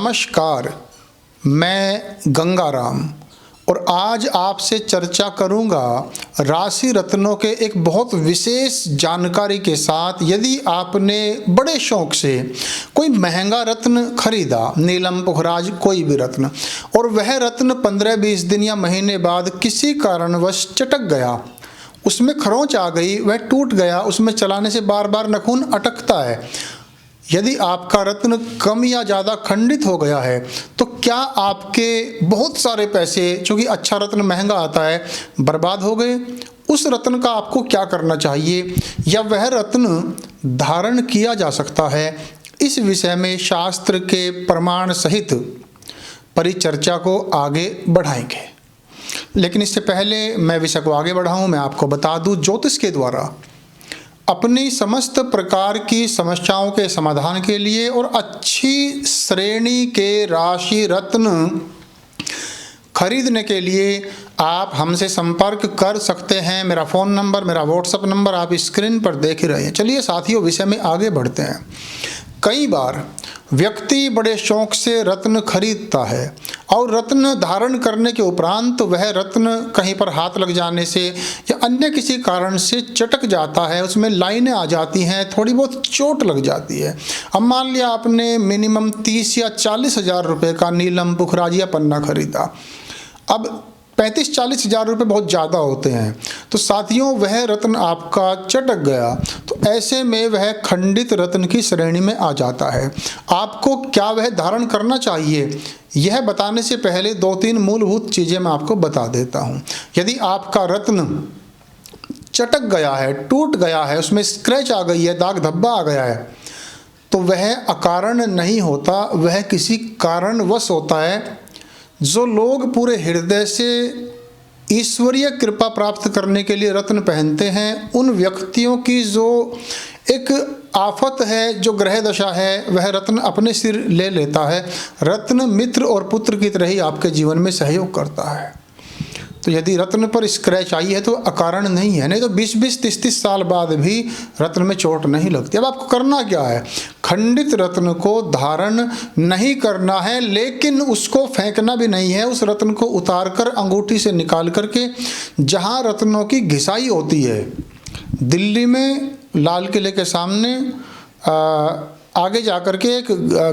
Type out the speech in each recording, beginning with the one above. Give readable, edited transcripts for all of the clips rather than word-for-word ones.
नमस्कार, मैं गंगाराम और आज आपसे चर्चा करूंगा राशि रत्नों के एक बहुत विशेष जानकारी के साथ। यदि आपने बड़े शौक से कोई महंगा रत्न खरीदा, नीलम पुखराज कोई भी रत्न, और वह रत्न 15-20 दिन या महीने बाद किसी कारणवश चटक गया, उसमें खरोंच आ गई, वह टूट गया, उसमें चलाने से बार बार नाखून अटकता है, यदि आपका रत्न कम या ज़्यादा खंडित हो गया है, तो क्या आपके बहुत सारे पैसे, चूँकि अच्छा रत्न महंगा आता है, बर्बाद हो गए? उस रत्न का आपको क्या करना चाहिए, या वह रत्न धारण किया जा सकता है? इस विषय में शास्त्र के प्रमाण सहित परिचर्चा को आगे बढ़ाएंगे। लेकिन इससे पहले मैं विषय को आगे बढ़ाऊं, मैं आपको बता दूं, ज्योतिष के द्वारा अपनी समस्त प्रकार की समस्याओं के समाधान के लिए और अच्छी श्रेणी के राशि रत्न खरीदने के लिए आप हमसे संपर्क कर सकते हैं। मेरा फ़ोन नंबर, मेरा व्हाट्सएप नंबर आप स्क्रीन पर देख ही रहे हैं। चलिए साथियों, विषय में आगे बढ़ते हैं। कई बार व्यक्ति बड़े शौक से रत्न खरीदता है और रत्न धारण करने के उपरांत वह रत्न कहीं पर हाथ लग जाने से या अन्य किसी कारण से चटक जाता है, उसमें लाइनें आ जाती हैं, थोड़ी बहुत चोट लग जाती है। अब मान लिया आपने मिनिमम 30 या 40 हज़ार रुपये का नीलम पुखराज या पन्ना खरीदा। अब 35-40 हज़ार रुपये बहुत ज़्यादा होते हैं, तो साथियों वह रत्न आपका चटक गया, तो ऐसे में वह खंडित रत्न की श्रेणी में आ जाता है। आपको क्या वह धारण करना चाहिए, यह बताने से पहले 2-3 मूलभूत चीज़ें मैं आपको बता देता हूँ। यदि आपका रत्न चटक गया है, टूट गया है, उसमें स्क्रैच आ गई है, दाग धब्बा आ गया है, तो वह अकारण नहीं होता, वह किसी कारणवश होता है। जो लोग पूरे हृदय से ईश्वरीय कृपा प्राप्त करने के लिए रत्न पहनते हैं, उन व्यक्तियों की जो एक आफत है, जो ग्रह दशा है, वह रत्न अपने सिर ले लेता है। रत्न मित्र और पुत्र की तरह ही आपके जीवन में सहयोग करता है। तो यदि रत्न पर स्क्रैच आई है तो अकारण नहीं है, नहीं तो 20-20, 30-30 साल बाद भी रत्न में चोट नहीं लगती। अब आपको करना क्या है, खंडित रत्न को धारण नहीं करना है, लेकिन उसको फेंकना भी नहीं है। उस रत्न को उतारकर अंगूठी से निकाल करके जहाँ रत्नों की घिसाई होती है, दिल्ली में लाल किले के सामने आगे जाकर के एक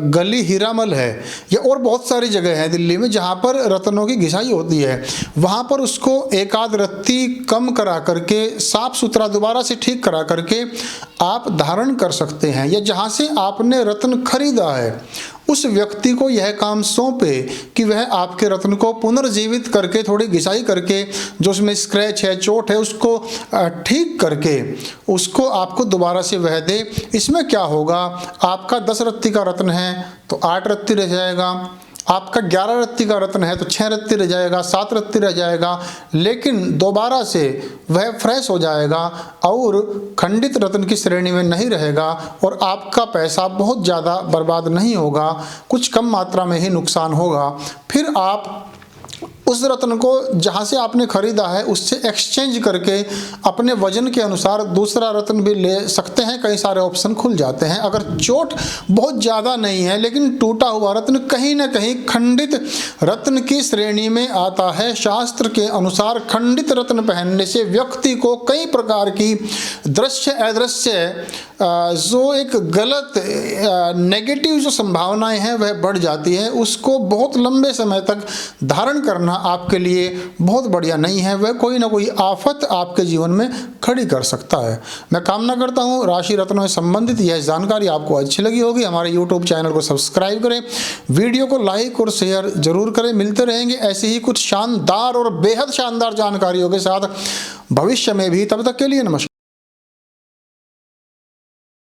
गली हीरामल है, या और बहुत सारी जगह हैं दिल्ली में जहाँ पर रत्नों की घिसाई होती है। वहाँ पर उसको एक आध रत्ती कम करा करके, साफ सुथरा दोबारा से ठीक करा करके आप धारण कर सकते हैं। या जहाँ से आपने रत्न खरीदा है उस व्यक्ति को यह काम सौंपे कि वह आपके रत्न को पुनर्जीवित करके, थोड़ी घिसाई करके, जो उसमें स्क्रैच है, चोट है, उसको ठीक करके उसको आपको दोबारा से वह दे। इसमें क्या होगा, आपका 10 रत्ती का रत्न है तो 8 रत्ती रह जाएगा, आपका 11 रत्ती का रत्न है तो 6 रत्ती रह जाएगा, 7 रत्ती रह जाएगा, लेकिन दोबारा से वह फ्रेश हो जाएगा और खंडित रत्न की श्रेणी में नहीं रहेगा और आपका पैसा बहुत ज़्यादा बर्बाद नहीं होगा, कुछ कम मात्रा में ही नुकसान होगा। फिर आप उस रत्न को जहाँ से आपने खरीदा है उससे एक्सचेंज करके अपने वजन के अनुसार दूसरा रत्न भी ले सकते हैं। कई सारे ऑप्शन खुल जाते हैं। अगर चोट बहुत ज़्यादा नहीं है लेकिन टूटा हुआ रत्न कहीं ना कहीं खंडित रत्न की श्रेणी में आता है। शास्त्र के अनुसार खंडित रत्न पहनने से व्यक्ति को कई प्रकार की दृश्य अदृश्य जो एक गलत नेगेटिव जो संभावनाएं हैं वह बढ़ जाती है। उसको बहुत लंबे समय तक धारण करना आपके लिए बहुत बढ़िया नहीं है, वह कोई ना कोई आफत आपके जीवन में खड़ी कर सकता है। मैं कामना करता हूँ राशि रत्नों से संबंधित यह जानकारी आपको अच्छी लगी होगी। हमारे YouTube चैनल को सब्सक्राइब करें, वीडियो को लाइक और शेयर जरूर करें। मिलते रहेंगे ऐसे ही कुछ शानदार और बेहद शानदार जानकारियों के साथ भविष्य में भी। तब तक के लिए नमस्कार।